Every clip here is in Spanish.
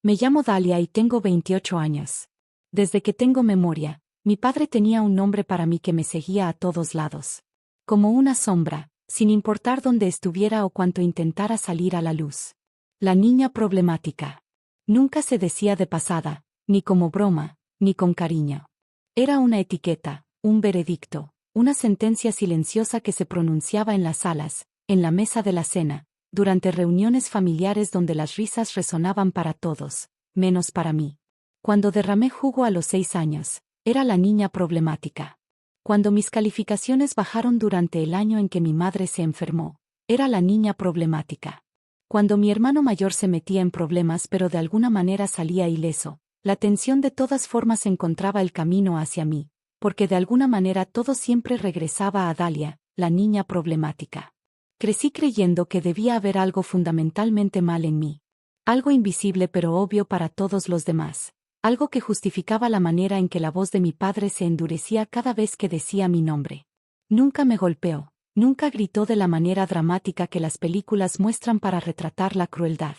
Me llamo Dalia y tengo 28 años. Desde que tengo memoria, mi padre tenía un nombre para mí que me seguía a todos lados. Como una sombra, sin importar dónde estuviera o cuánto intentara salir a la luz. La niña problemática. Nunca se decía de pasada, ni como broma, ni con cariño. Era una etiqueta, un veredicto, una sentencia silenciosa que se pronunciaba en las salas, en la mesa de la cena, durante reuniones familiares donde las risas resonaban para todos, menos para mí. Cuando derramé jugo a los 6 años, era la niña problemática. Cuando mis calificaciones bajaron durante el año en que mi madre se enfermó, era la niña problemática. Cuando mi hermano mayor se metía en problemas pero de alguna manera salía ileso, la tensión de todas formas encontraba el camino hacia mí, porque de alguna manera todo siempre regresaba a Dalia, la niña problemática. Crecí creyendo que debía haber algo fundamentalmente mal en mí. Algo invisible pero obvio para todos los demás. Algo que justificaba la manera en que la voz de mi padre se endurecía cada vez que decía mi nombre. Nunca me golpeó, nunca gritó de la manera dramática que las películas muestran para retratar la crueldad.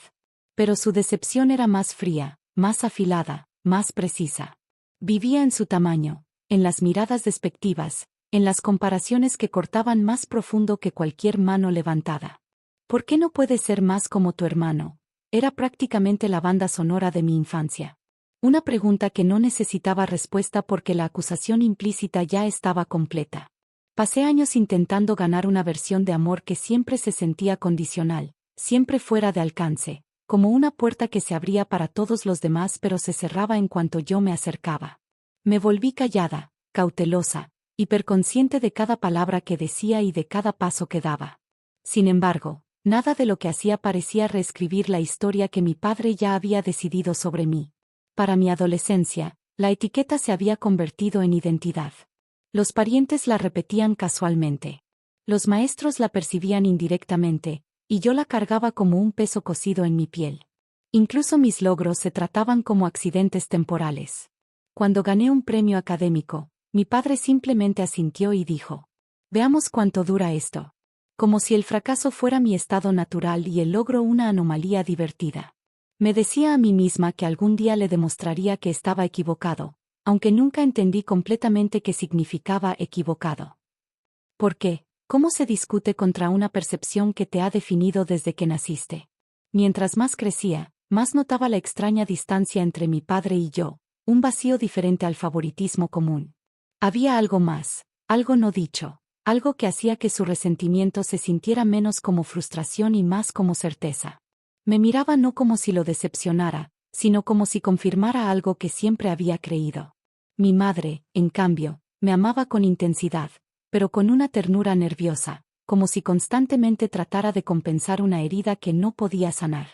Pero su decepción era más fría, más afilada, más precisa. Vivía en su tamaño, en las miradas despectivas, en las comparaciones que cortaban más profundo que cualquier mano levantada. ¿Por qué no puedes ser más como tu hermano? Era prácticamente la banda sonora de mi infancia. Una pregunta que no necesitaba respuesta porque la acusación implícita ya estaba completa. Pasé años intentando ganar una versión de amor que siempre se sentía condicional, siempre fuera de alcance, como una puerta que se abría para todos los demás pero se cerraba en cuanto yo me acercaba. Me volví callada, cautelosa, hiperconsciente de cada palabra que decía y de cada paso que daba. Sin embargo, nada de lo que hacía parecía reescribir la historia que mi padre ya había decidido sobre mí. Para mi adolescencia, la etiqueta se había convertido en identidad. Los parientes la repetían casualmente. Los maestros la percibían indirectamente, y yo la cargaba como un peso cosido en mi piel. Incluso mis logros se trataban como accidentes temporales. Cuando gané un premio académico, mi padre simplemente asintió y dijo: «Veamos cuánto dura esto». Como si el fracaso fuera mi estado natural y el logro una anomalía divertida. Me decía a mí misma que algún día le demostraría que estaba equivocado, aunque nunca entendí completamente qué significaba equivocado. ¿Por qué? ¿Cómo se discute contra una percepción que te ha definido desde que naciste? Mientras más crecía, más notaba la extraña distancia entre mi padre y yo, un vacío diferente al favoritismo común. Había algo más, algo no dicho, algo que hacía que su resentimiento se sintiera menos como frustración y más como certeza. Me miraba no como si lo decepcionara, sino como si confirmara algo que siempre había creído. Mi madre, en cambio, me amaba con intensidad, pero con una ternura nerviosa, como si constantemente tratara de compensar una herida que no podía sanar.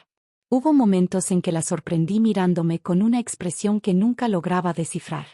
Hubo momentos en que la sorprendí mirándome con una expresión que nunca lograba descifrar.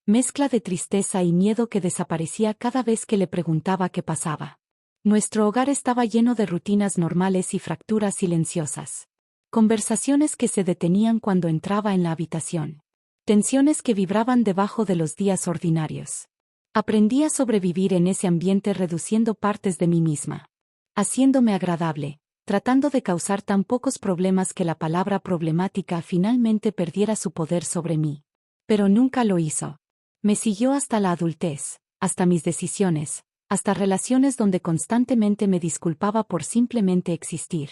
Mezcla de tristeza y miedo que desaparecía cada vez que le preguntaba qué pasaba. Nuestro hogar estaba lleno de rutinas normales y fracturas silenciosas. Conversaciones que se detenían cuando entraba en la habitación. Tensiones que vibraban debajo de los días ordinarios. Aprendí a sobrevivir en ese ambiente reduciendo partes de mí misma. Haciéndome agradable, tratando de causar tan pocos problemas que la palabra problemática finalmente perdiera su poder sobre mí. Pero nunca lo hizo. Me siguió hasta la adultez, hasta mis decisiones, hasta relaciones donde constantemente me disculpaba por simplemente existir.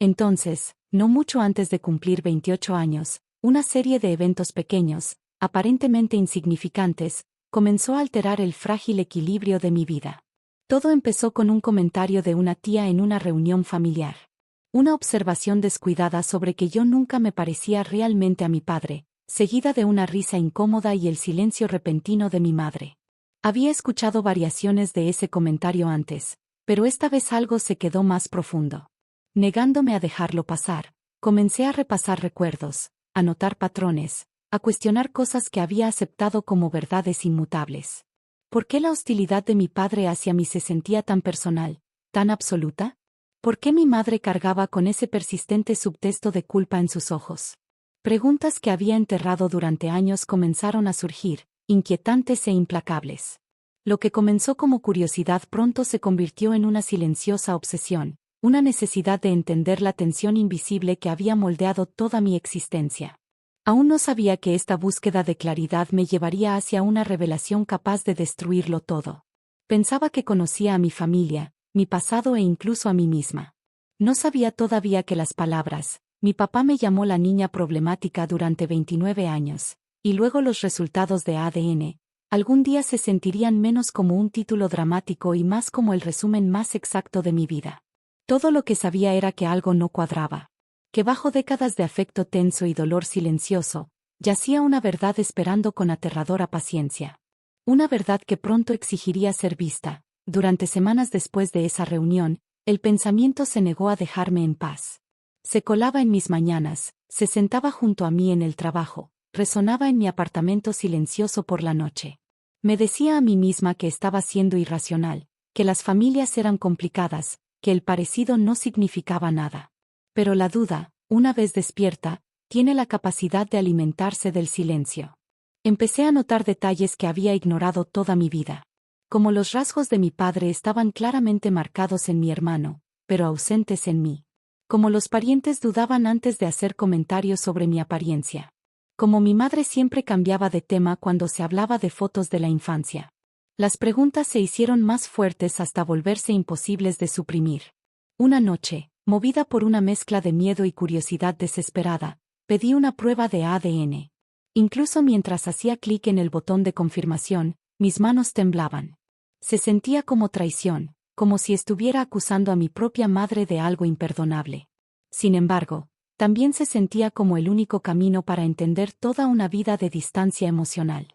Entonces, no mucho antes de cumplir 28 años, una serie de eventos pequeños, aparentemente insignificantes, comenzó a alterar el frágil equilibrio de mi vida. Todo empezó con un comentario de una tía en una reunión familiar. Una observación descuidada sobre que yo nunca me parecía realmente a mi padre, seguida de una risa incómoda y el silencio repentino de mi madre. Había escuchado variaciones de ese comentario antes, pero esta vez algo se quedó más profundo. Negándome a dejarlo pasar, comencé a repasar recuerdos, a notar patrones, a cuestionar cosas que había aceptado como verdades inmutables. ¿Por qué la hostilidad de mi padre hacia mí se sentía tan personal, tan absoluta? ¿Por qué mi madre cargaba con ese persistente subtexto de culpa en sus ojos? Preguntas que había enterrado durante años comenzaron a surgir, inquietantes e implacables. Lo que comenzó como curiosidad pronto se convirtió en una silenciosa obsesión, una necesidad de entender la tensión invisible que había moldeado toda mi existencia. Aún no sabía que esta búsqueda de claridad me llevaría hacia una revelación capaz de destruirlo todo. Pensaba que conocía a mi familia, mi pasado e incluso a mí misma. No sabía todavía que las palabras, mi papá me llamó la niña problemática durante 29 años, y luego los resultados de ADN, algún día se sentirían menos como un título dramático y más como el resumen más exacto de mi vida. Todo lo que sabía era que algo no cuadraba. Que bajo décadas de afecto tenso y dolor silencioso, yacía una verdad esperando con aterradora paciencia. Una verdad que pronto exigiría ser vista. Durante semanas después de esa reunión, el pensamiento se negó a dejarme en paz. Se colaba en mis mañanas, se sentaba junto a mí en el trabajo, resonaba en mi apartamento silencioso por la noche. Me decía a mí misma que estaba siendo irracional, que las familias eran complicadas, que el parecido no significaba nada. Pero la duda, una vez despierta, tiene la capacidad de alimentarse del silencio. Empecé a notar detalles que había ignorado toda mi vida. Como los rasgos de mi padre estaban claramente marcados en mi hermano, pero ausentes en mí. Como los parientes dudaban antes de hacer comentarios sobre mi apariencia. Como mi madre siempre cambiaba de tema cuando se hablaba de fotos de la infancia. Las preguntas se hicieron más fuertes hasta volverse imposibles de suprimir. Una noche, movida por una mezcla de miedo y curiosidad desesperada, pedí una prueba de ADN. Incluso mientras hacía clic en el botón de confirmación, mis manos temblaban. Se sentía como traición, como si estuviera acusando a mi propia madre de algo imperdonable. Sin embargo, también se sentía como el único camino para entender toda una vida de distancia emocional.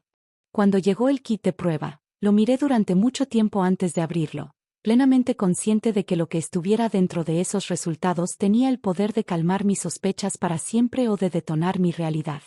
Cuando llegó el kit de prueba, lo miré durante mucho tiempo antes de abrirlo, plenamente consciente de que lo que estuviera dentro de esos resultados tenía el poder de calmar mis sospechas para siempre o de detonar mi realidad.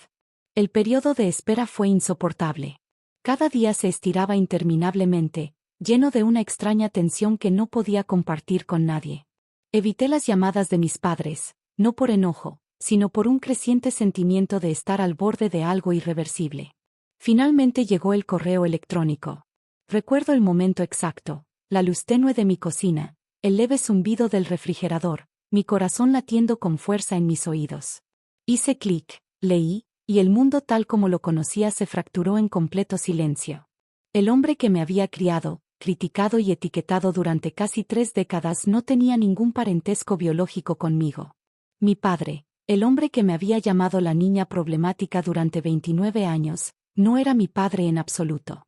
El periodo de espera fue insoportable. Cada día se estiraba interminablemente, lleno de una extraña tensión que no podía compartir con nadie. Evité las llamadas de mis padres, no por enojo, sino por un creciente sentimiento de estar al borde de algo irreversible. Finalmente llegó el correo electrónico. Recuerdo el momento exacto, la luz tenue de mi cocina, el leve zumbido del refrigerador, mi corazón latiendo con fuerza en mis oídos. Hice clic, leí, y el mundo tal como lo conocía se fracturó en completo silencio. El hombre que me había criado, criticado y etiquetado durante casi 3 décadas no tenía ningún parentesco biológico conmigo. Mi padre, el hombre que me había llamado la niña problemática durante 29 años, no era mi padre en absoluto.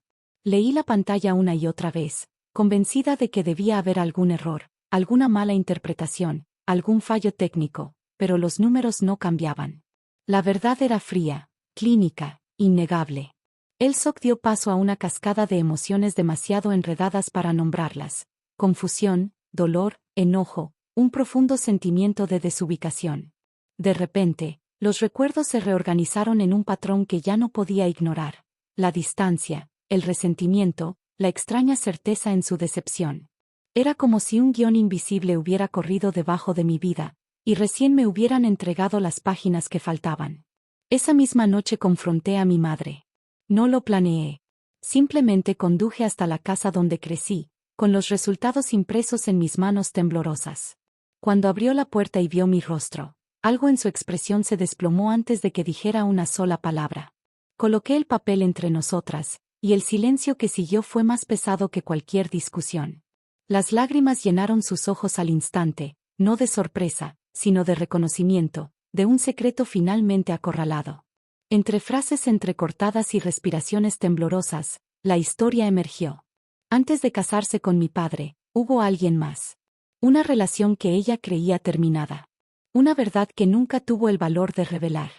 Leí la pantalla una y otra vez, convencida de que debía haber algún error, alguna mala interpretación, algún fallo técnico, pero los números no cambiaban. La verdad era fría, clínica, innegable. El shock dio paso a una cascada de emociones demasiado enredadas para nombrarlas: confusión, dolor, enojo, un profundo sentimiento de desubicación. De repente, los recuerdos se reorganizaron en un patrón que ya no podía ignorar: la distancia, el resentimiento, la extraña certeza en su decepción. Era como si un guión invisible hubiera corrido debajo de mi vida, y recién me hubieran entregado las páginas que faltaban. Esa misma noche confronté a mi madre. No lo planeé. Simplemente conduje hasta la casa donde crecí, con los resultados impresos en mis manos temblorosas. Cuando abrió la puerta y vio mi rostro, algo en su expresión se desplomó antes de que dijera una sola palabra. Coloqué el papel entre nosotras, y el silencio que siguió fue más pesado que cualquier discusión. Las lágrimas llenaron sus ojos al instante, no de sorpresa, sino de reconocimiento, de un secreto finalmente acorralado. Entre frases entrecortadas y respiraciones temblorosas, la historia emergió. Antes de casarse con mi padre, hubo alguien más. Una relación que ella creía terminada. Una verdad que nunca tuvo el valor de revelar.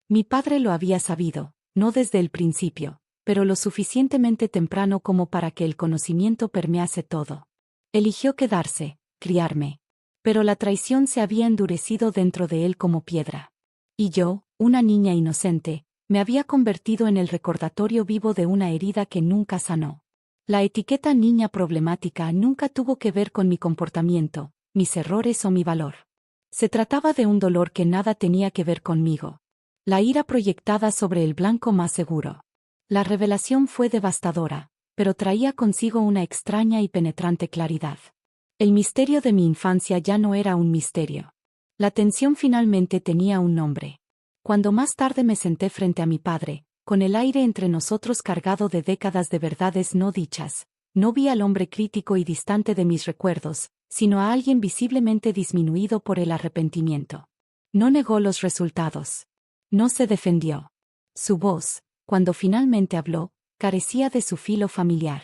Mi padre lo había sabido, no desde el principio, pero lo suficientemente temprano como para que el conocimiento permease todo. Eligió quedarse, criarme. Pero la traición se había endurecido dentro de él como piedra. Y yo, una niña inocente, me había convertido en el recordatorio vivo de una herida que nunca sanó. La etiqueta niña problemática nunca tuvo que ver con mi comportamiento, mis errores o mi valor. Se trataba de un dolor que nada tenía que ver conmigo. La ira proyectada sobre el blanco más seguro. La revelación fue devastadora, pero traía consigo una extraña y penetrante claridad. El misterio de mi infancia ya no era un misterio. La tensión finalmente tenía un nombre. Cuando más tarde me senté frente a mi padre, con el aire entre nosotros cargado de décadas de verdades no dichas, no vi al hombre crítico y distante de mis recuerdos, sino a alguien visiblemente disminuido por el arrepentimiento. No negó los resultados. No se defendió. Su voz, cuando finalmente habló, carecía de su filo familiar.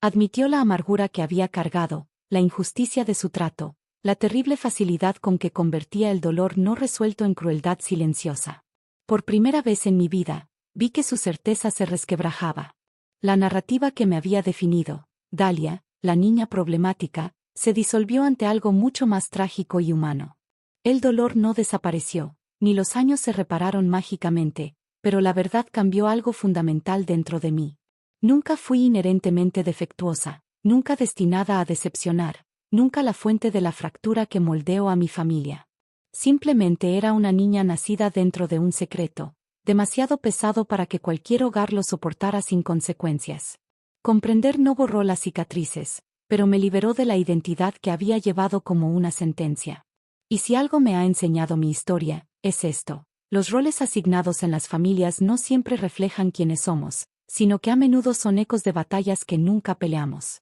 Admitió la amargura que había cargado, la injusticia de su trato, la terrible facilidad con que convertía el dolor no resuelto en crueldad silenciosa. Por primera vez en mi vida, vi que su certeza se resquebrajaba. La narrativa que me había definido, Dalia, la niña problemática, se disolvió ante algo mucho más trágico y humano. El dolor no desapareció, ni los años se repararon mágicamente, pero la verdad cambió algo fundamental dentro de mí. Nunca fui inherentemente defectuosa, nunca destinada a decepcionar, nunca la fuente de la fractura que moldeó a mi familia. Simplemente era una niña nacida dentro de un secreto, demasiado pesado para que cualquier hogar lo soportara sin consecuencias. Comprender no borró las cicatrices, pero me liberó de la identidad que había llevado como una sentencia. Y si algo me ha enseñado mi historia, es esto: los roles asignados en las familias no siempre reflejan quiénes somos, sino que a menudo son ecos de batallas que nunca peleamos.